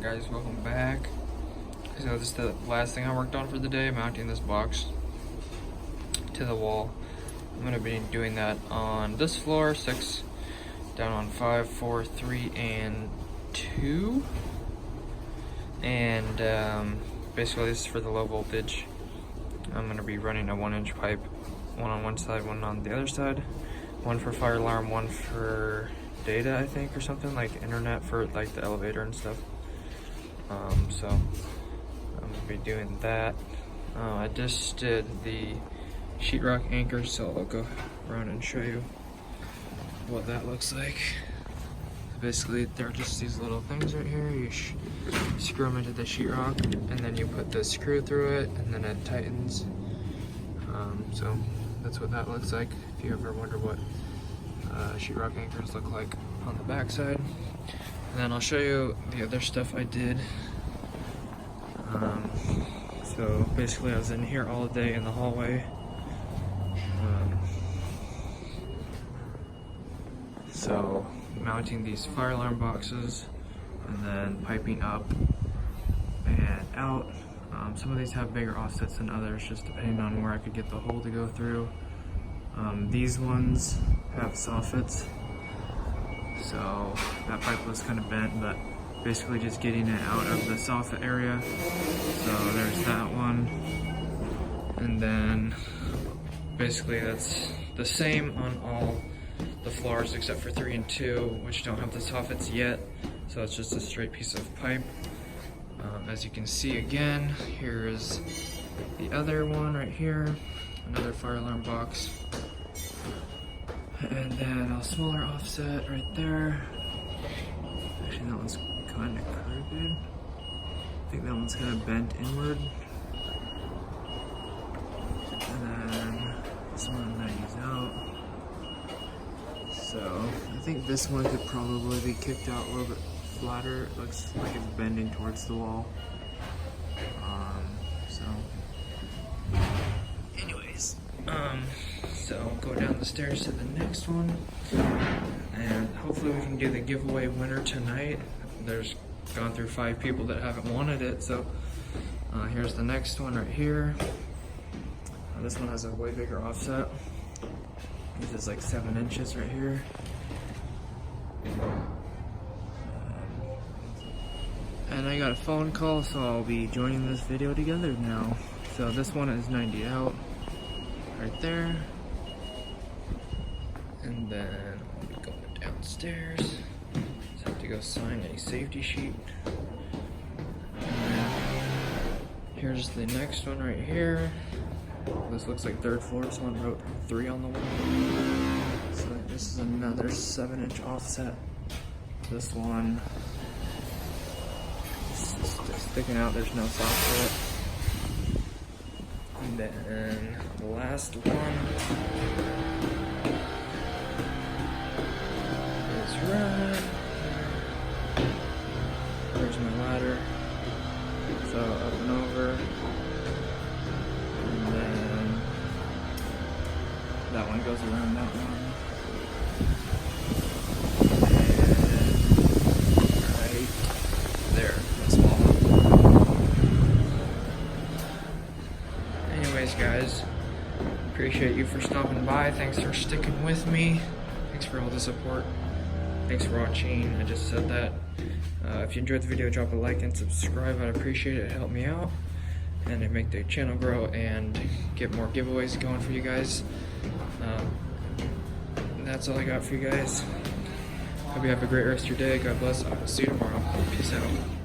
Alright guys, welcome back. So this is the last thing I worked on for the day, mounting this box to the wall. I'm going to be doing that on this floor, 6, down on 5, 4, 3, and 2. And basically this is for the low voltage. I'm going to be running a 1-inch pipe, one on one side, one on the other side. One for fire alarm, one for data, I think, or something, like internet for like the elevator and stuff. So I'm gonna be doing that. I just did the sheetrock anchors, so I'll go around and show you what that looks like. Basically, they're just these little things right here. You screw them into the sheetrock, and then you put the screw through it, and then it tightens. So that's what that looks like. If you ever wonder what sheetrock anchors look like on the back side. And then I'll show you the other stuff I did. So basically I was in here all day in the hallway. So mounting these fire alarm boxes and then piping up and out. Some of these have bigger offsets than others, just depending on where I could get the hole to go through. These ones have soffits, so that pipe was kind of bent, but basically just getting it out of the soffit area. So there's that one, and then basically that's the same on all the floors except for 3 and 2, which don't have the soffits yet, so it's just a straight piece of pipe. As you can see again, here is the other one right here, another fire alarm box. And then a smaller offset right there. Actually, that one's kind of crooked. I think that one's kind of bent inward. And then this one lays out. So I think this one could probably be kicked out a little bit flatter. It looks like it's bending towards the wall. So go down the stairs to the next one, and hopefully we can do the giveaway winner tonight. There's gone through 5 people that haven't wanted it, so here's the next one right here. This one has a way bigger offset. This is like 7 inches right here. And I got a phone call, so I'll be joining this video together now. So this one is 90 out right there. And then I'll be going downstairs. Just have to go sign a safety sheet. And here's the next one right here. This looks like 3rd floor. Someone wrote 3 on the wall. So this is another 7-inch offset. This one is sticking out. There's no soffit. And then the last one is right. There's my ladder. So up and over. And then that one goes around that one. And right there, the small one. Anyways, guys, appreciate you for stopping by. Thanks for sticking with me. Thanks for all the support. Thanks for watching. I just said that. If you enjoyed the video, drop a like and subscribe. I'd appreciate it. It helped me out and it make the channel grow and get more giveaways going for you guys. That's all I got for you guys. Hope you have a great rest of your day. God bless. I will see you tomorrow. Peace out.